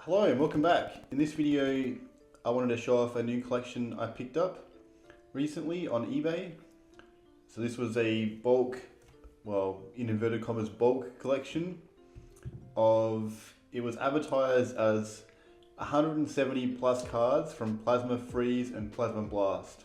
Hello and welcome back. In this video I wanted to show off a new collection I picked up recently on eBay. So this was a bulk, well, in inverted commas, bulk collection of, it was advertised as 170 plus cards from Plasmafreeze and Plasmablast.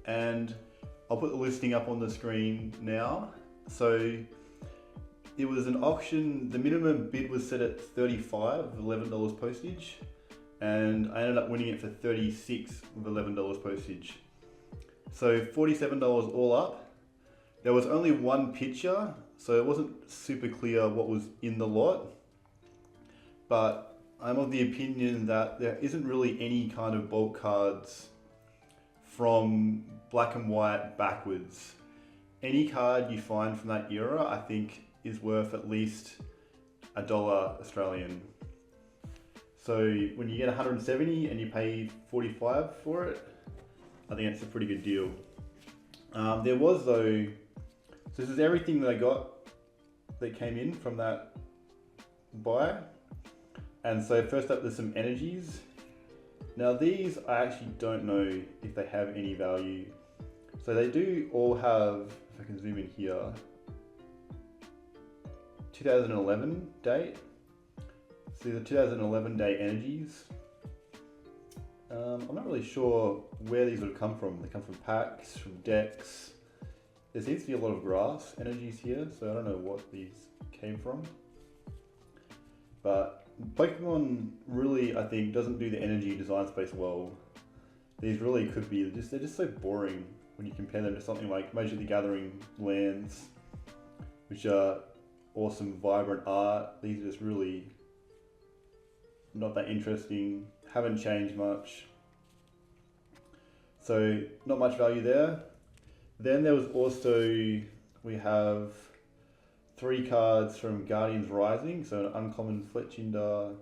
And I'll put the listing up on the screen now. So it was an auction, the minimum bid was set at $35 with $11 postage, and I ended up winning it for $36 with $11 postage. So $47 all up. There was only one picture, so it wasn't super clear what was in the lot, but I'm of the opinion that there isn't really any kind of bulk cards from black and white backwards. Any card you find from that era, I think, is worth at least $1 Australian. So when you get 170 and you pay 45 for it, I think that's a pretty good deal. There was though, so this is everything that I got that came in from that buy. And so first up, there's some energies. Now these, I actually don't know if they have any value. So they do all have, if I can zoom in here, 2011 date. So the 2011 date energies. I'm not really sure where these would have come from. They come from packs, from decks. There seems to be a lot of grass energies here, so I don't know what these came from. But Pokemon really, I think, doesn't do the energy design space well. These really could be, they're just so boring when you compare them to something like Magic the Gathering lands, which are awesome, vibrant art. These are just really not that interesting, haven't changed much. So not much value there. Then there was also, we have 3 cards from Guardians Rising, so an uncommon Fletchinder,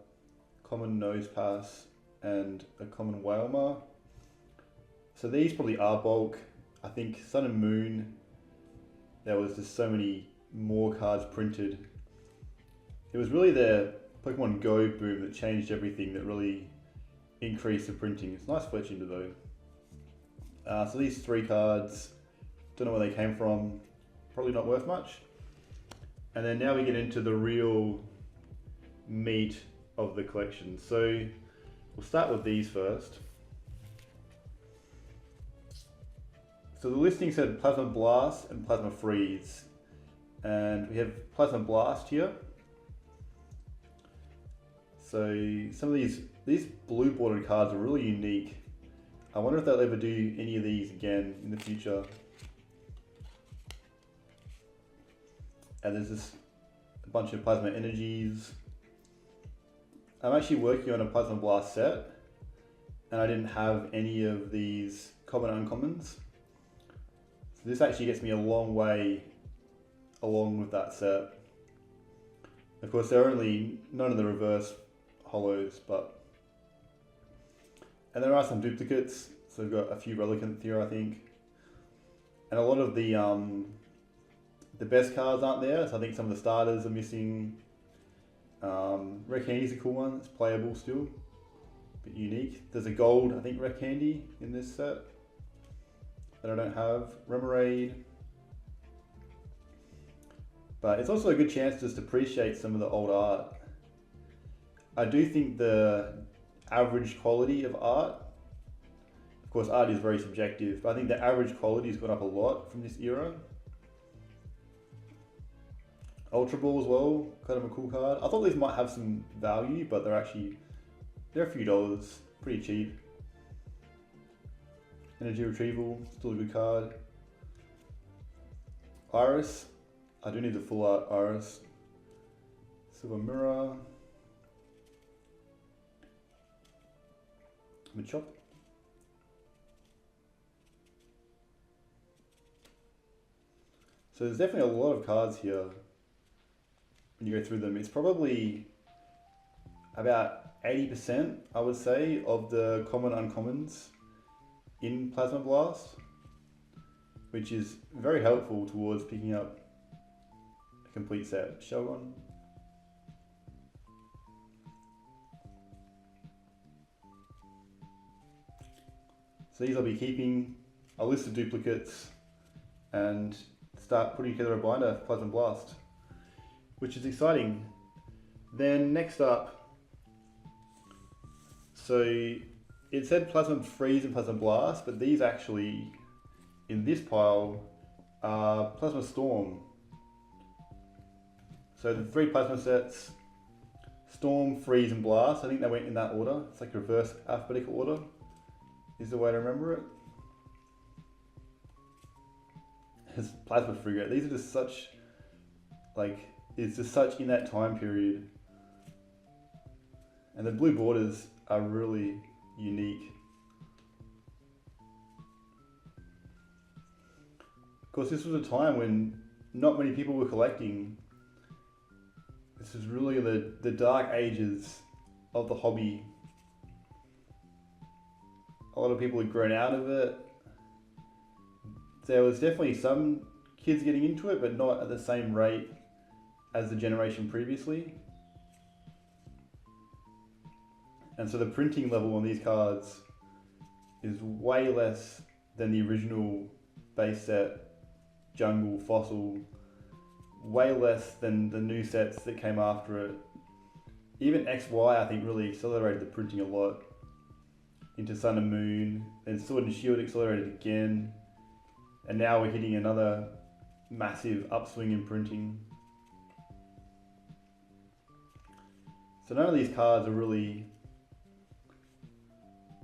common Nosepass, and a common Whalmer. So these probably are bulk. I think Sun and Moon, there was just so many more cards printed. It was really the Pokemon Go boom that changed everything, that really increased the printing. It's a nice Fletchinder though. So these 3 cards, don't know where they came from, probably not worth much. And then now we get into the real meat of the collection. So we'll start with these first. So the listing said Plasmablast and Plasmafreeze. And we have Plasmablast here. So some of these blue bordered cards are really unique. I wonder if they'll ever do any of these again in the future. And there's just a bunch of Plasma Energies. I'm actually working on a Plasmablast set, and I didn't have any of these common uncommons. So this actually gets me a long way along with that set. Of course, there are only none of the reverse holos, and there are some duplicates. So we've got a few Relicanth here, I think, and a lot of the best cards aren't there. So I think some of the starters are missing. Red Candy's a cool one. It's playable still, but unique. There's a gold, I think, Red Candy in this set that I don't have. Remoraid. But it's also a good chance just to appreciate some of the old art. I do think the average quality of art, of course art is very subjective, but I think the average quality has gone up a lot from this era. Ultra Ball as well, kind of a cool card. I thought these might have some value, but they're a few dollars, pretty cheap. Energy Retrieval, still a good card. Iris. I do need the full art Iris. Silver Mirror. Machop. So there's definitely a lot of cards here when you go through them. It's probably about 80%, I would say, of the common uncommons in Plasmablast, which is very helpful towards picking up complete set. Shogun. So these I'll be keeping. I'll list the duplicates and start putting together a binder for Plasmablast, which is exciting. Then next up, so it said Plasmafreeze and Plasmablast, but these actually, in this pile, are Plasmastorm. So the 3 plasma sets, Storm, Freeze and Blast, I think they went in that order. It's like reverse alphabetical order, is the way to remember it. It's Plasmafreeze. These are just such, like, it's just such in that time period. And the blue borders are really unique. Of course, this was a time when not many people were collecting. This was really the dark ages of the hobby. A lot of people had grown out of it. There was definitely some kids getting into it, but not at the same rate as the generation previously. And so the printing level on these cards is way less than the original base set, Jungle, Fossil, way less than the new sets that came after it. Even XY I think really accelerated the printing a lot into Sun and Moon, then Sword and Shield accelerated again, and now we're hitting another massive upswing in printing. So none of these cards are really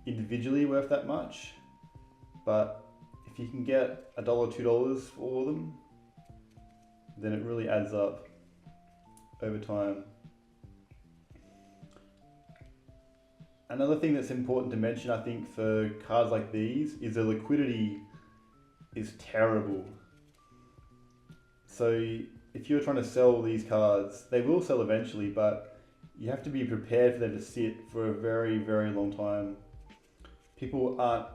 individually worth that much, but if you can get $1, $2 for all of them, then it really adds up over time. Another thing that's important to mention, I think, for cards like these is the liquidity is terrible. So if you're trying to sell these cards, they will sell eventually, but you have to be prepared for them to sit for a very, very long time. People aren't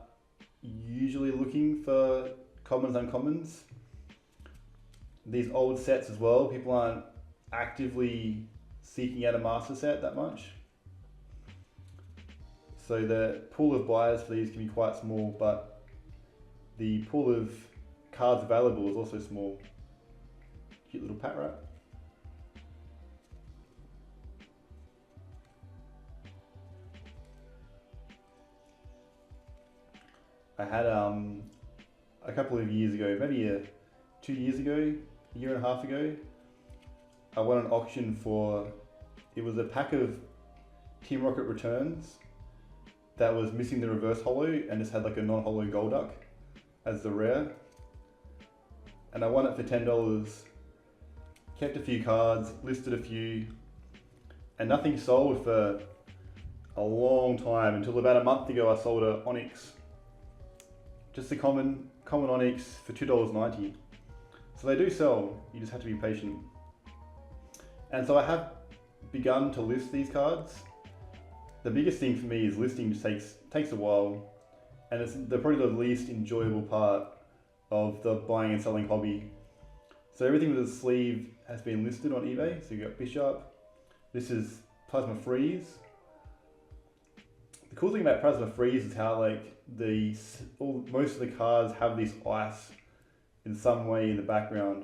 usually looking for commons, uncommons. These old sets as well, people aren't actively seeking out a master set that much. So the pool of buyers for these can be quite small, but the pool of cards available is also small. Cute little pat rat. I had a couple of years ago, maybe 2 years ago, a year and a half ago, I won an auction for, it was a pack of Team Rocket returns that was missing the reverse holo and just had like a non-holo Golduck as the rare. And I won it for $10, kept a few cards, listed a few, and nothing sold for a long time until about a month ago I sold a Onyx. Just a common Onyx for $2.90. So they do sell, you just have to be patient. And so I have begun to list these cards. The biggest thing for me is listing just takes a while, and it's probably the least enjoyable part of the buying and selling hobby. So everything with a sleeve has been listed on eBay. So you've got Bishop, this is Plasmafreeze. The cool thing about Plasmafreeze is how like most of the cards have this ice in some way in the background.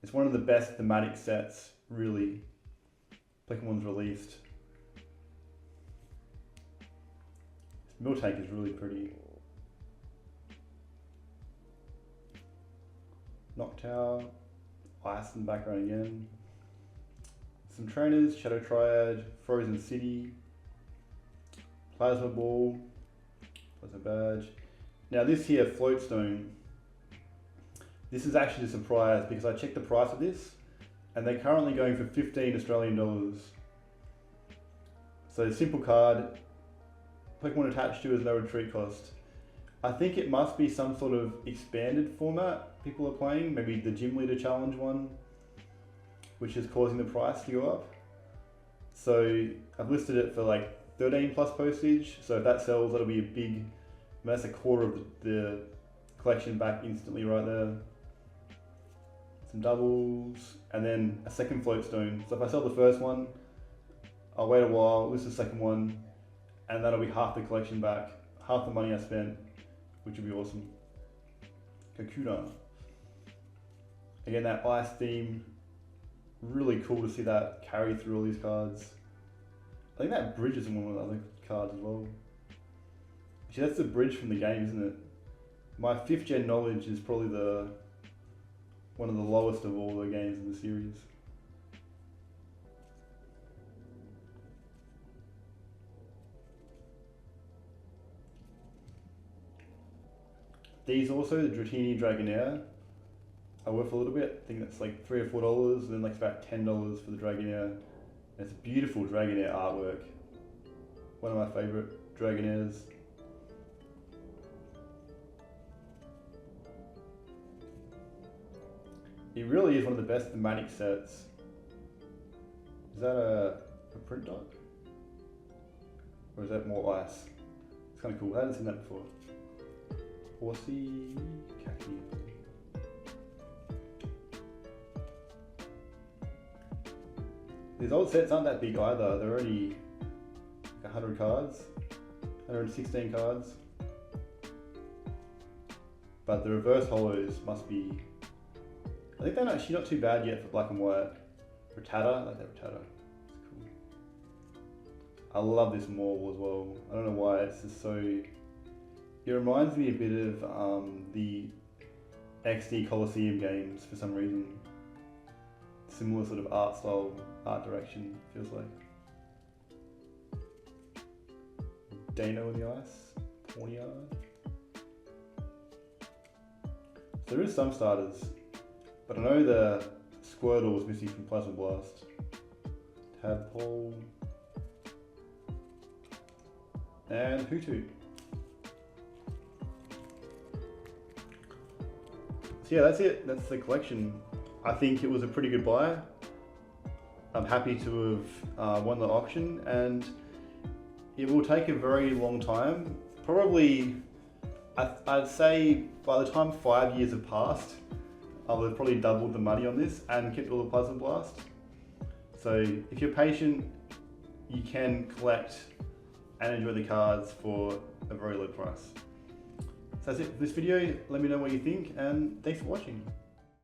It's one of the best thematic sets, really, Pokemon's released. This Miltank is really pretty. Noctowl, ice in the background again. Some trainers, Shadow Triad, Frozen City, Plasma Ball, Plasma Badge. Now this here, Floatstone, this is actually a surprise because I checked the price of this and they're currently going for 15 Australian dollars. So simple card, Pokemon attached to is no retreat cost. I think it must be some sort of expanded format people are playing, maybe the Gym Leader Challenge one, which is causing the price to go up. So I've listed it for like 13 plus postage, so if that sells, that'll be a big, that's a quarter of the collection back instantly right there. Some doubles, and then a second Floatstone. So if I sell the first one, I'll wait a while, list the second one, and that'll be half the collection back, half the money I spent, which would be awesome. Kakuna. Again, that ice theme, really cool to see that carry through all these cards. I think that bridge is in one of the other cards as well. Actually, that's the bridge from the game, isn't it? My 5th gen knowledge is probably one of the lowest of all the games in the series. These also, the Dratini Dragonair, are worth a little bit. I think that's like $3 or $4, and then like about $10 for the Dragonair. It's a beautiful Dragonair artwork. One of my favourite Dragonairs. It really is one of the best thematic sets. Is that a print dog? Or is that more ice? It's kind of cool. I haven't seen that before. Horsey, khaki. These old sets aren't that big either. They're only like 100 cards, 116 cards. But the reverse holos must be, I think they're actually not too bad yet for black and white. Rattata, I like that Rattata. It's cool. I love this maul as well. I don't know why, it's just so, it reminds me a bit of the XD Coliseum games for some reason. Similar sort of art style, art direction, feels like. Dano in the ice, Pawniard. So there is some starters, but I know the Squirtle was missing from Plasmablast. Tadpole. And Hoothoot. So yeah, that's it. That's the collection. I think it was a pretty good buy. I'm happy to have won the auction, and it will take a very long time. Probably, I'd say by the time 5 years have passed, I would have probably doubled the money on this and kept all the Plasmablast. So if you're patient, you can collect and enjoy the cards for a very low price. So that's it for this video. Let me know what you think, and thanks for watching.